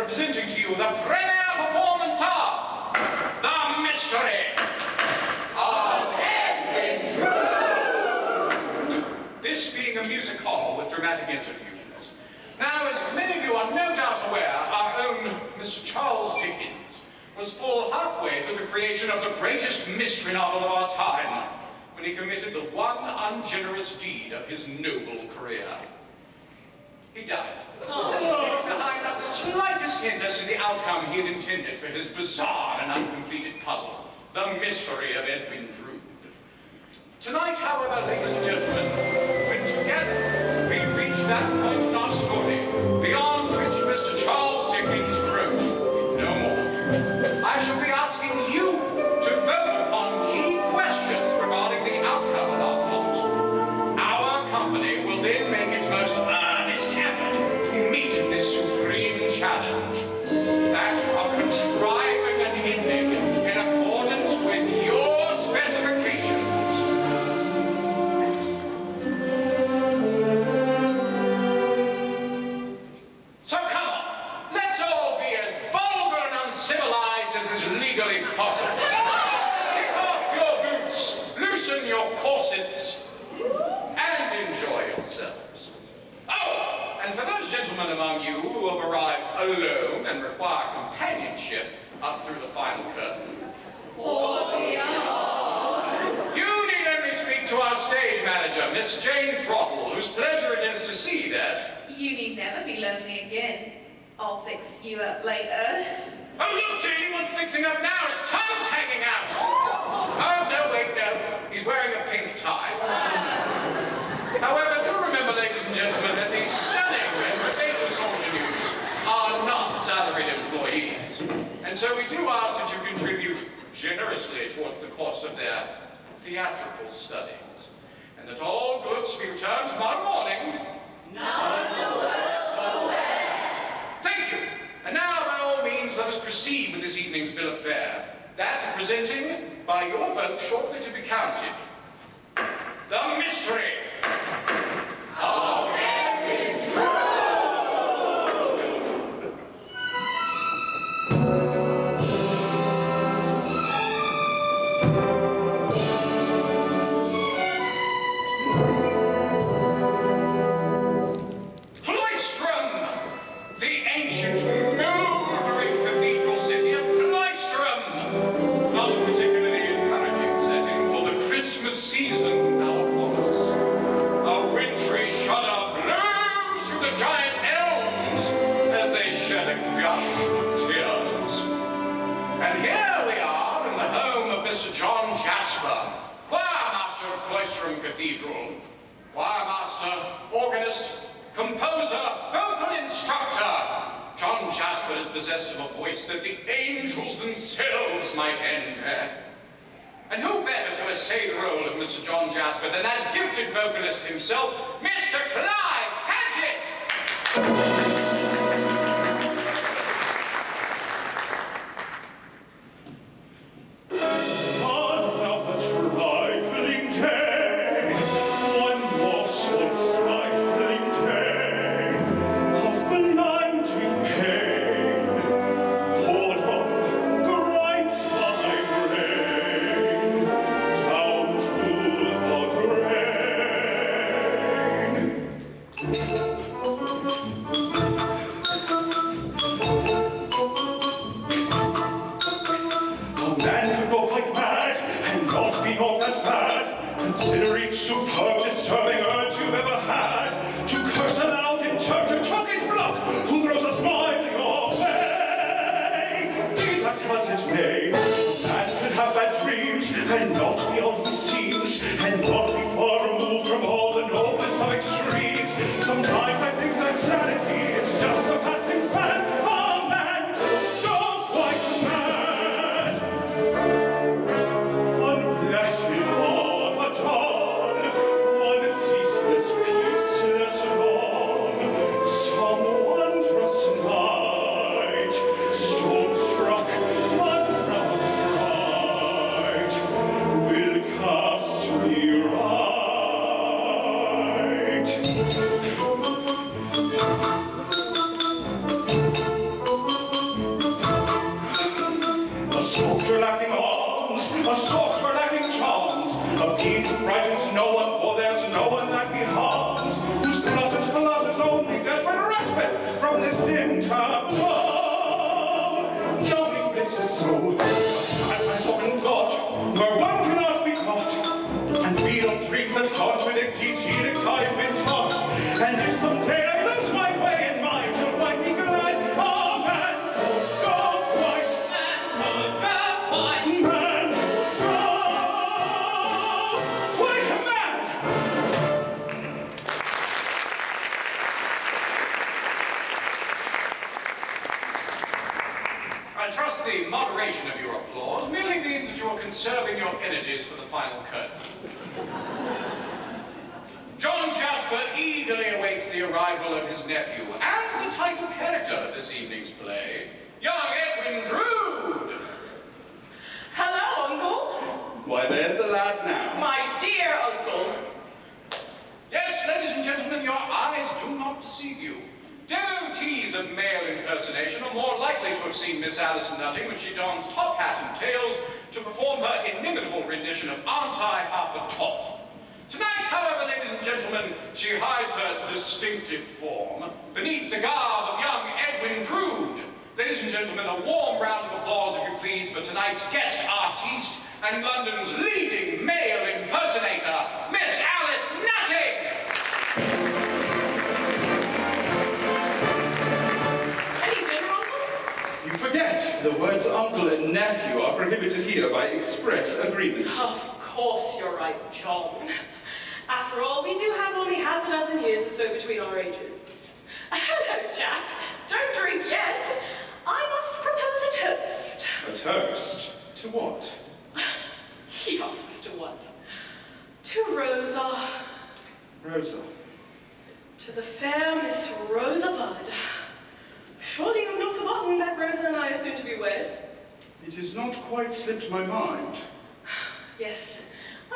Presenting to you the premiere performance of The Mystery of Edwin Drood. This being a music hall with dramatic interviews. Now, as many of you are no doubt aware, our own Mr. Charles Dickens was full halfway through the creation of the greatest mystery novel of our time when he committed the one ungenerous deed of his noble career. He died. Behind not the slightest hint as to the outcome he had intended for his bizarre and uncompleted puzzle, The Mystery of Edwin Drood. Tonight, however, ladies and gentlemen, when together we reach that point in our story beyond which Mr. Charles Dickens broached no more, I shall be asking you to vote upon key questions regarding the outcome of our plot. Our company will then make its most earnest effort to meet this supreme challenge, that of contriving an ending in accordance with your specifications. alone and require companionship up through the final curtain. You need only speak to our stage manager, Miss Jane Throttle, whose pleasure it is to see that. You need never be lonely again. I'll fix you up later. Oh, look, Janie, what's fixing up now? His tongue's hanging out. Oh, no, wait, no. He's wearing a pink tie. However, do remember, ladies and gentlemen, that these stunning and vivacious ingenues are not salaried employees. And so we do ask that you contribute generously towards the cost of their theatrical studies. And that all goods be returned tomorrow morning. None the worse for wear. Thank you. And now, by all means, let us proceed with this evening's bill of fare. That presenting, by your vote shortly to be counted, the mystery of Edwin Drood. Season now upon us. A wintry shudder blows through the giant elms as they shed a gush of tears. And here we are in the home of Mr. John Jasper, choirmaster of Cloistrom Cathedral. Choirmaster, organist, composer, vocal instructor. John Jasper is possessed of a voice that the angels themselves might envy. And who better to essay the role of Mr. John Jasper than that gifted vocalist himself, Mr. Clive Paget! And not be all he seems, and not be far removed from all the noblest of extremes. Sometimes I think that sanity is just a passing fad. Oh man, go quite mad. One blessed Lord, a dawn, one ceaseless, peaceless dawn, some wondrous night, storm-struck, flood-rough bright, will cast me right. A sculptor lacking arms, a sorcerer lacking charms, a being who brightens no one, for there's no one that he harms, whose blood is only desperate respite from this dim tableau. Knowing this is so, I've often thought, where one cannot be caught, and feel dreams that contradict each edict I've been taught. And if someday I lose my way in mind, you'll find me glad. Oh man, go white, man, go quite mad. I trust the moderation of your applause merely means that you are conserving your energies for the final curtain. John Jasper eagerly awaits the arrival of his nephew and the title character of this evening's play, young Edwin Drood. Hello, Uncle. Why, there's the lad now. My dear Uncle. Yes, ladies and gentlemen, your eyes do not deceive you. Devotees of male impersonation are more likely to have seen Miss Alice Nutting when she dons top hat and tails to perform her inimitable rendition of Aren't I Half a Toff? Tonight, however, ladies and gentlemen, she hides her distinctive form beneath the garb of young Edwin Drood. Ladies and gentlemen, a warm round of applause, if you please, for tonight's guest artiste and London's leading male impersonator, Miss Alice Nutting! Any dinner, Uncle? You forget, the words uncle and nephew are prohibited here by express agreement. Of course you're right, John. After all, we do have only half a dozen years or so between our ages. Hello, Jack. Don't drink yet. I must propose a toast. A toast? To what? He asks to what? To Rosa. Rosa. To the fair Miss Rosa Budd. Surely you've not forgotten that Rosa and I are soon to be wed? It has not quite slipped my mind. Yes. A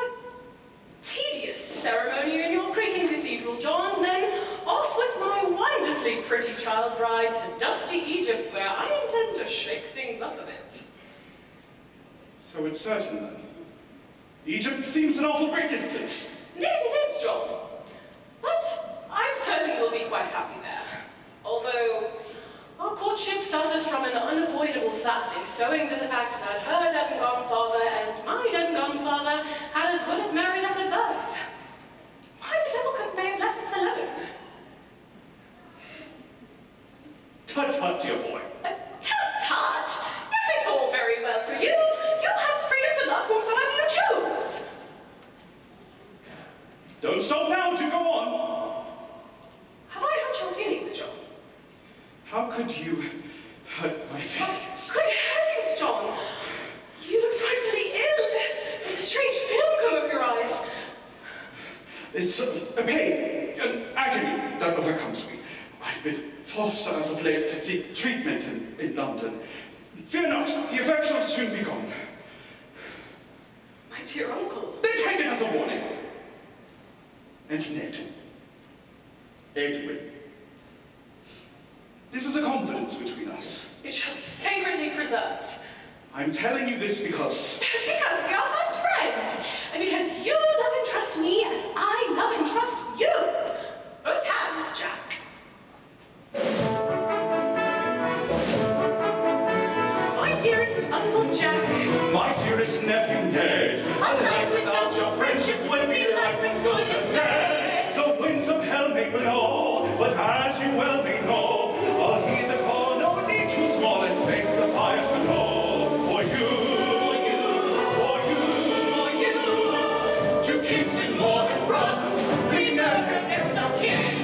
tedious ceremony in your creaking cathedral, John, then off with my wonderfully pretty child bride to dusty Egypt, where I intend to shake things up a bit. So it's certain then. Egypt seems an awful great distance. Indeed it is, John. But I'm certain we'll be quite happy there. Although our courtship suffers from an unavoidable fatness, owing to the fact that her dead and gone father and my dead and gone father had as good as married us at birth. Why the devil couldn't they have left us alone? Tut-tut, dear boy. Tut-tut! Yes, it's all very well for you. You have freedom to love whomsoever you choose. Don't stop now, do go on. Have I hurt your feelings, John? How could you hurt my feelings? Good heavens, John! You look frightfully ill. There's a strange film come over your eyes. It's a pain, an agony that overcomes me. I've been forced as of late to seek treatment in London. Fear not, the effects will soon be gone. My dear uncle. Then take it as a warning. And Ned. Edwin. This is a confidence between us. It shall be sacredly preserved. I'm telling you this because... Because we are fast friends. And because you love and trust me as I love and trust you. Both hands, Jack. My dearest Uncle Jack. My dearest nephew Ned. A life without your friendship would be life as good as dead. The winds of hell may blow, but as you well may know, I'll heed the call, no need too small, and face the fires below. For you, for you, for you, two kinsmen more than brothers, we know no next of kin,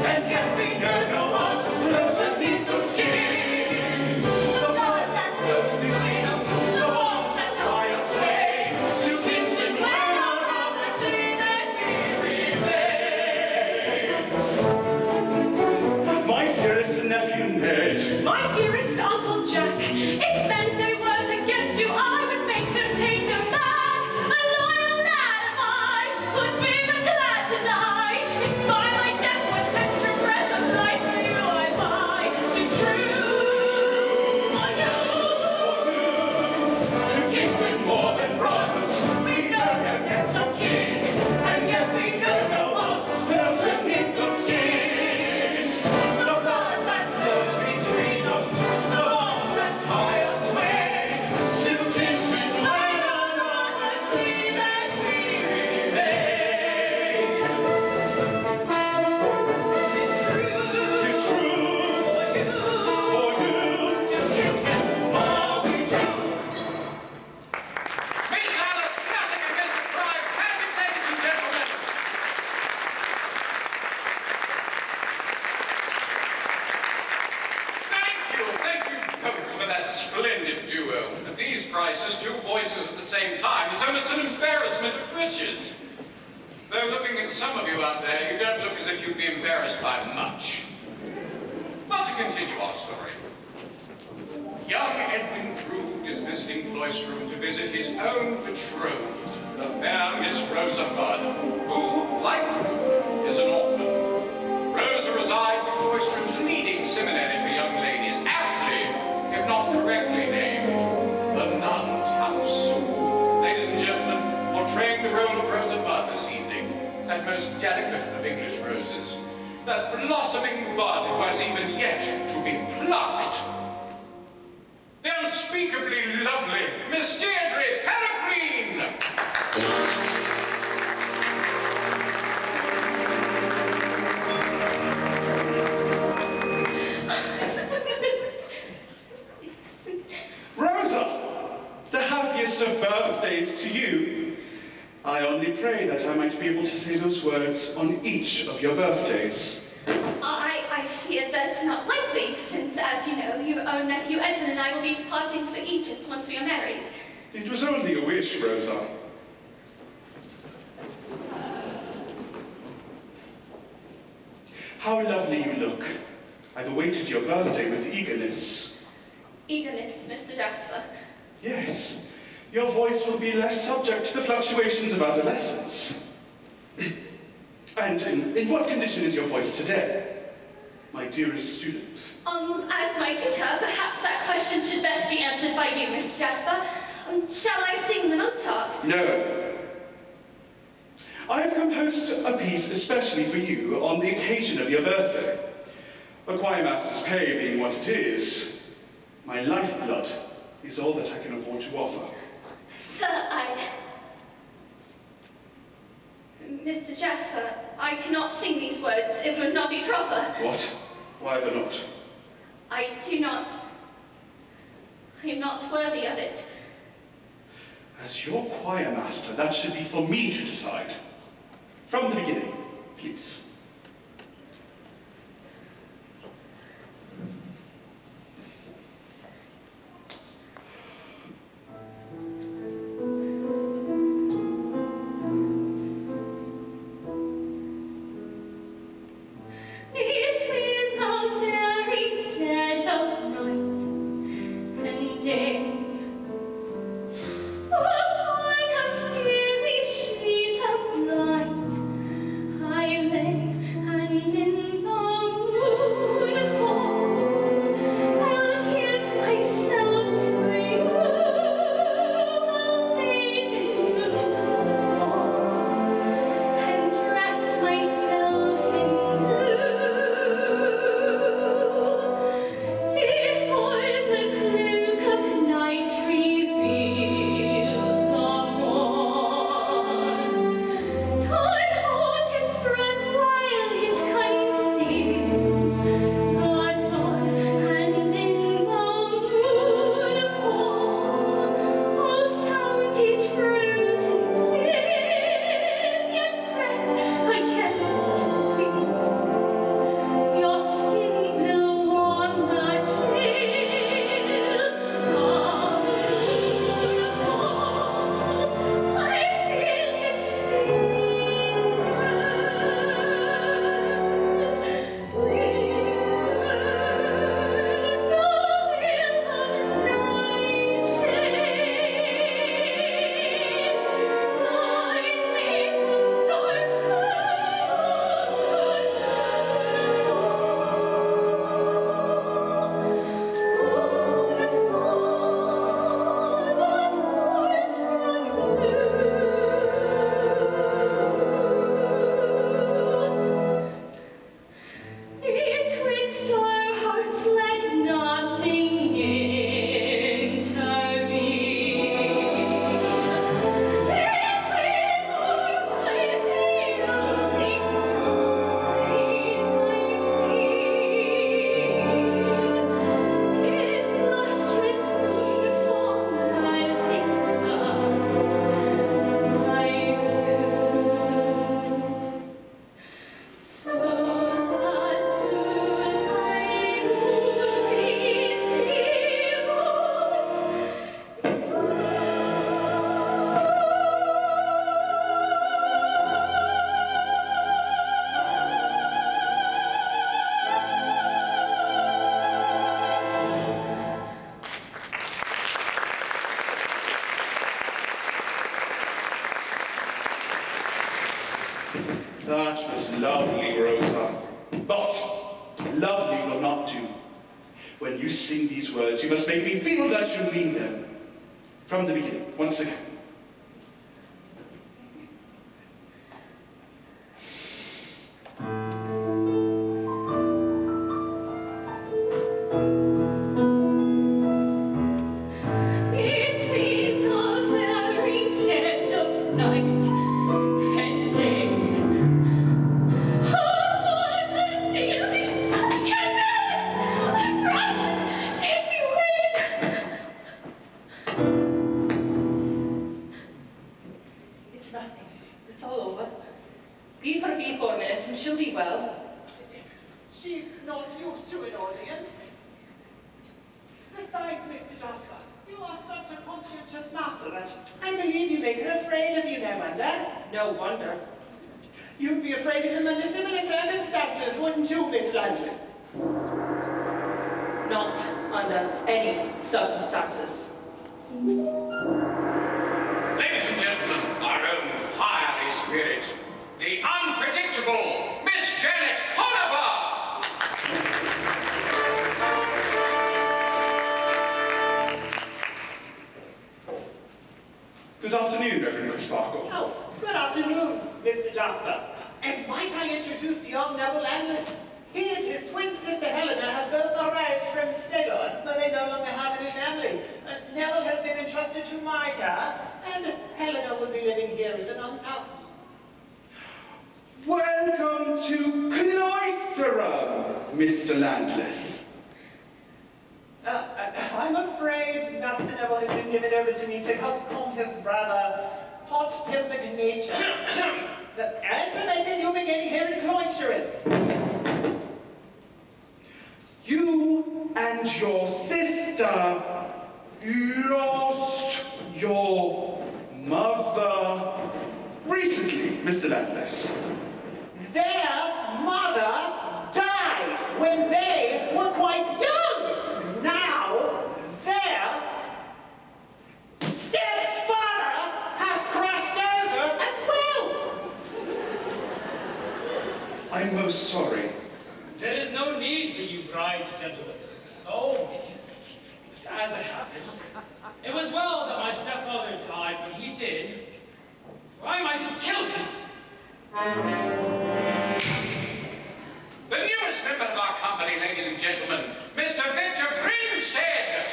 and yet we know no others closer beneath the skin. The blood that flows between us, the bonds that tie us way, two kinsmen when our others flee, then we remain. My dearest nephew Ned. My dearest Uncle Jack, if men say words against you, I would make them take them back. A loyal lad am I, would be but glad to die. If by my death with extra breath of life for you I buy. 'Tis true, for you. Two kinsmen more than brothers, we know no next of kin, and yet we know no others closer beneath the skin. The blood that flows between us, the bonds that tie us way, two kinsmen when on others flee, then we remain. 'Tis true, for you, two kinsmen are we true. Miss Alice Nutting and Mr. Price, happy ladies and gentlemen. Thank you both for that splendid duo. At these prices, two voices at the same time is almost an embarrassment of riches. Though looking at some of you out there, you don't look as if you'd be embarrassed by much. But to continue our story. Young Edwin Drood is visiting Cloistrom to visit his own betrothed, the fair Miss Rosa Budd, who, like Drood, is an orphan. Rosa resides at Cloistrom's leading seminary for young ladies, aptly, if not correctly named, the Nun's House. Ladies and gentlemen, portraying the role of Rosa Budd this evening, that of English roses, that blossoming bud who has even yet to be plucked. The unspeakably lovely Miss Deirdre Peregrine! Rosa, the happiest of birthdays to you. I only pray that I might be able to say those words on each of your birthdays. I fear that's not likely, since, as you know, your own nephew Edwin and I will be parting for Egypt once we are married. It was only a wish, Rosa. How lovely you look. I've awaited your birthday with eagerness. Eagerness, Mr. Jasper. Yes, your voice will be less subject to the fluctuations of adolescence. And in what condition is your voice today, my dearest student? As my tutor, perhaps that question should best be answered by you, Mr. Jasper. Shall I sing the Mozart? No. I have composed a piece especially for you on the occasion of your birthday. A choir master's pay being what it is, my lifeblood is all that I can afford to offer. Sir, Mr. Jasper, I cannot sing these words. It would not be proper. What? Why the not? I am not worthy of it. As your choir master, that should be for me to decide. From the beginning, please. That was lovely, Rosa. But lovely will not do. When you sing these words, you must make me feel that you mean them. From the beginning, once again. for a minute and she'll be well. She's not used to an audience. Besides, Mr. Jasper, you are such a conscientious master that I believe you make her afraid of you, no wonder. No wonder. You'd be afraid of him under similar circumstances, wouldn't you, Miss Landless? Not under any circumstances. Ladies and gentlemen, our own fiery spirit, the unpredictable Miss Janet Conover! Good afternoon, Reverend Crisparkle. Oh, good afternoon, Mr. Jasper. And might I introduce the young Neville Landless? He and his twin sister Helena have both arrived from Ceylon, but they no longer have any family. Neville has been entrusted to my care, and Helena will be living here as a nun's house. Welcome to Cloisterham, Mr. Landless. I'm afraid Master Neville has been given over to me to help calm his rather hot-tempered nature. And to make a new beginning here in Cloisterham. You and your sister lost your mother recently, Mr. Landless. Their mother died when they were quite young. Now, their stepfather has crossed over as well. I'm most sorry. There is no need for you brides, gentlemen. So, as it happens, it was well that my stepfather died when he did, or I might have killed him. The newest member of our company, ladies and gentlemen, Mr. Victor Grinstead!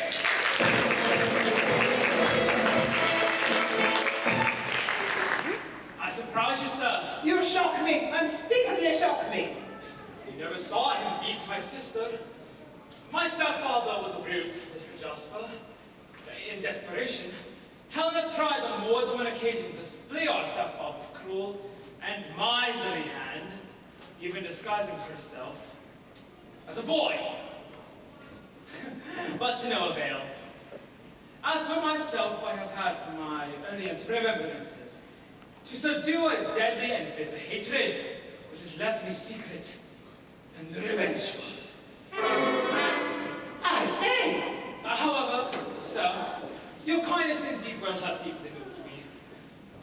I surprise you, sir. You shock me, unspeakably shock me. You never saw him beat my sister. My stepfather was a brute, Mr. Jasper. In desperation, Helena tried on more than one occasion to flee our stepfather's cruel and miserly hand, even disguising herself as a boy. But to no avail. As for myself, I have had from my earliest remembrances to subdue a deadly and bitter hatred which has left me secret and revengeful. I say! However, sir, your kindness indeed will have deeply moved me.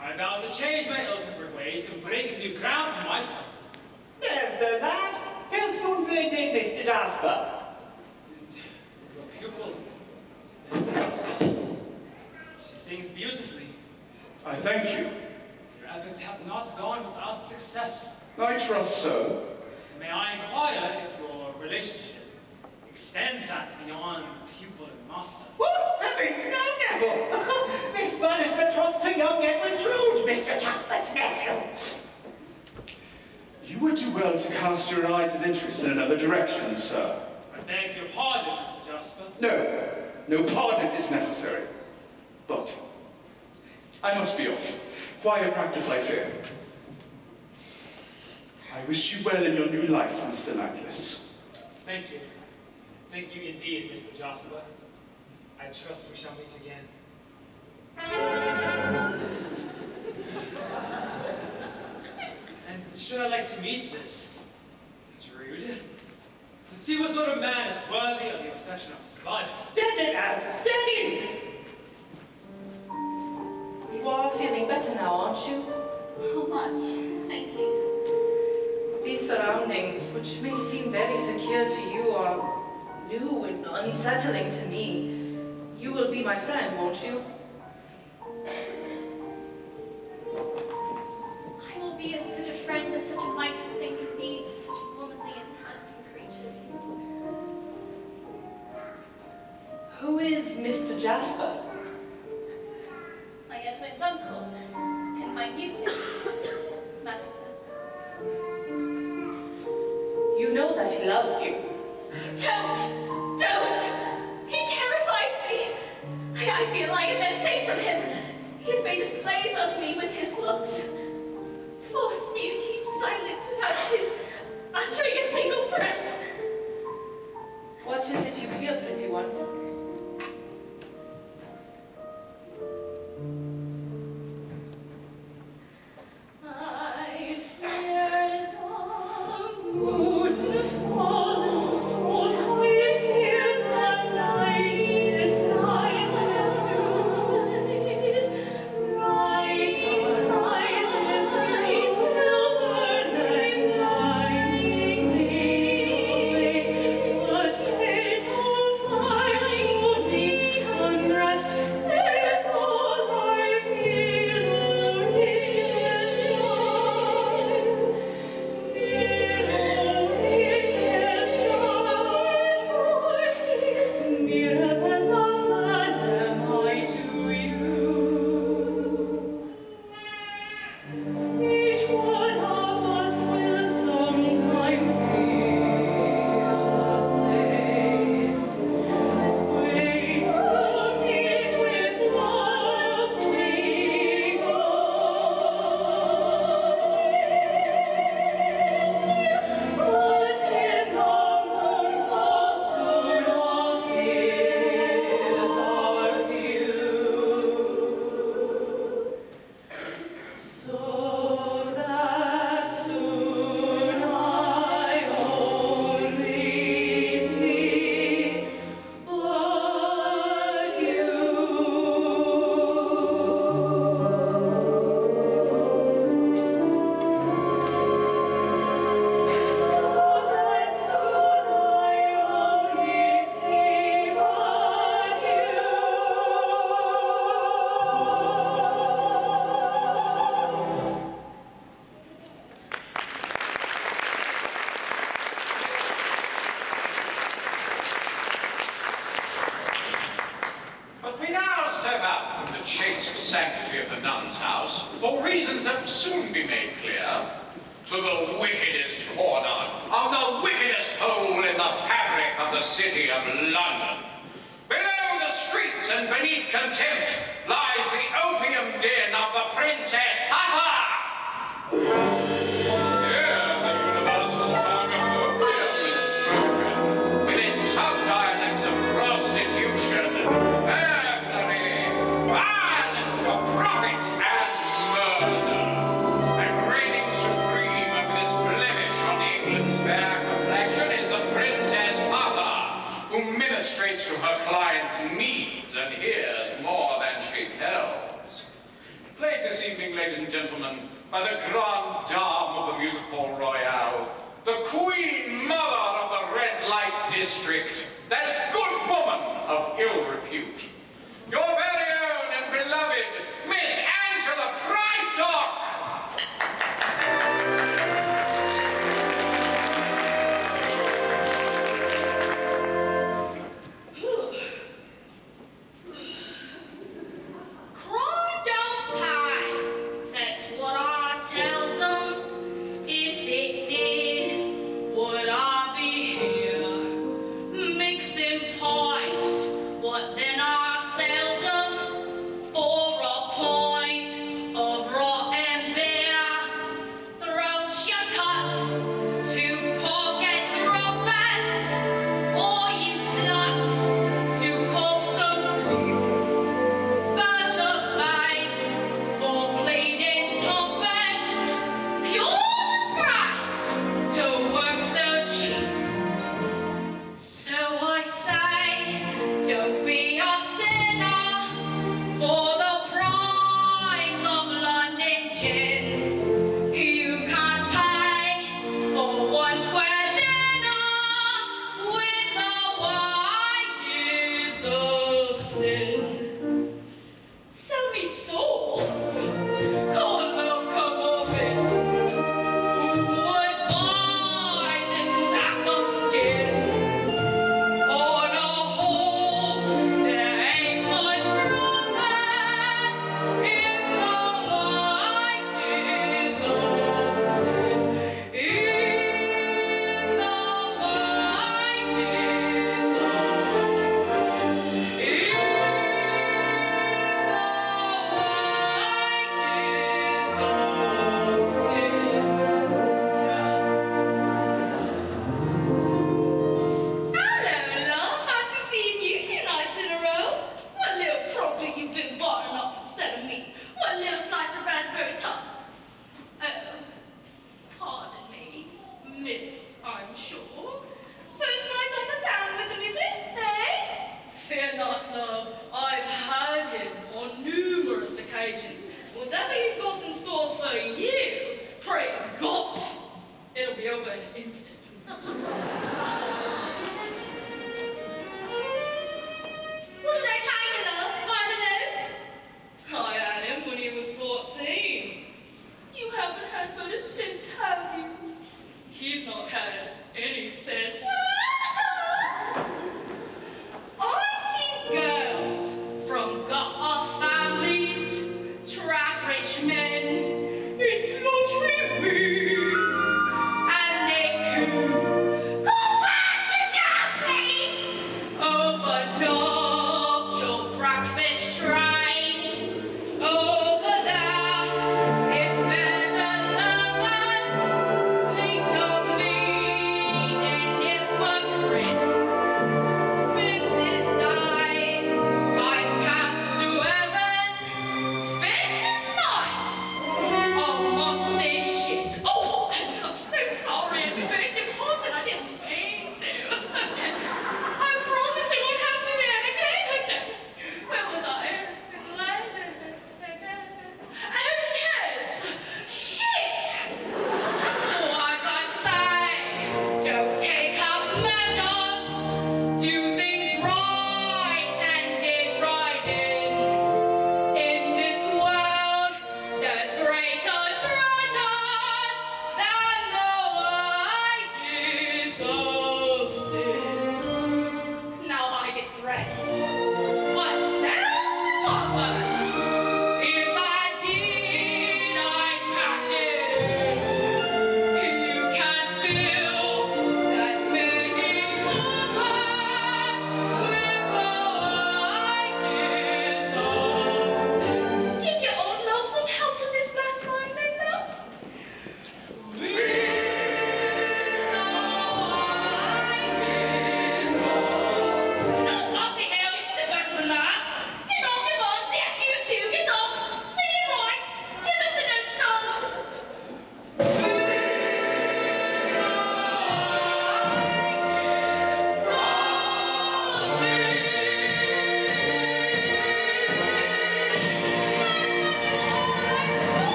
I vow to change my ill-tempered ways and break new ground for myself. There's the lad. He'll soon be a day, Mr. Jasper. Your pupil, Mr. Hobson, she sings beautifully. I thank you. Your efforts have not gone without success. I trust so. May I inquire if your relationship extends that beyond pupil and master? What? Heavens, no, Neville! Miss Bird is betrothed to young Edwin Drood, Mr. Jasper's nephew. You would do well to cast your eyes of interest in another direction, sir. I beg your pardon, Mr. Jasper. No pardon is necessary. But I must be off. Choir practice, I fear. I wish you well in your new life, Mr. Landless. Thank you. Thank you indeed, Mr. Jasper. I trust we shall meet again. And should I like to meet this Drood, to see what sort of man is worthy of the affection of his life. Steady now, steady! You are feeling better now, aren't you? How much? Thank you. These surroundings, which may seem very secure to you, are new and unsettling to me. You will be my friend, won't you? I will be as good a friend as such a mighty thing can be to such womanly and handsome creatures. Who is Mr. Jasper? My Edwin's uncle, and my music master. You know that he loves you. Don't! He terrifies me! I feel I am no safe from him. He has made a slave of me with his looks. Forced me to keep silent and greatest hole in the fabric of the city of London. Below the streets and beneath contempt lies the opium den of the Princess Puffer. Here the universal tongue of opium is spoken, with its sub-dialects of prostitution, burglary, violence for profit, and murder. And reigning supreme over this blemish on England's fair complexion is the Princess Puffer, who ministrates to her clients' needs and hears more than she tells. Played this evening, ladies and gentlemen, by the grande dame of the Music Hall Royale, the Queen Mother of the Red Light District, that good woman of ill repute, your very own and beloved Miss Angela Prysock! Cry don't pay. That's what I tells 'em. If it did, would I be here mixing pipes? What then I sells 'em for a pint of rotten beer. Throats you cut to pocket threepence, or you sluts to cough some sleep. Burst of face for bleeding tuppence, pure disgrace to work so cheap. So I say, don't be a sinner for the price of London gin. You can't pay for one square dinner with the wages of sin. Sell me soul, can't love come of it. Who would buy this sack of skin? On a whole, there ain't much profit in the wages of sin. In the wages of Hello, love. Fancy seeing you 2 nights in a row. What little product you've been buying up instead of me? What little slice of raspberry top? Oh, pardon me, miss, I'm sure. First night on the town with him, is it? Eh? Fear not, love. I've had him on numerous occasions. Whatever he's got in store for you, praise God, it'll be over in an instant. What did I kind of love? Find it out? I had him when he was 14. You haven't had but a since, have you? He's not had any sense. I've seen girls from gut-off families, track-rich men, in country wigs, and they coo. Go past the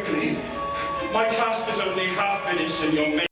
quickly. My task is only half finished and your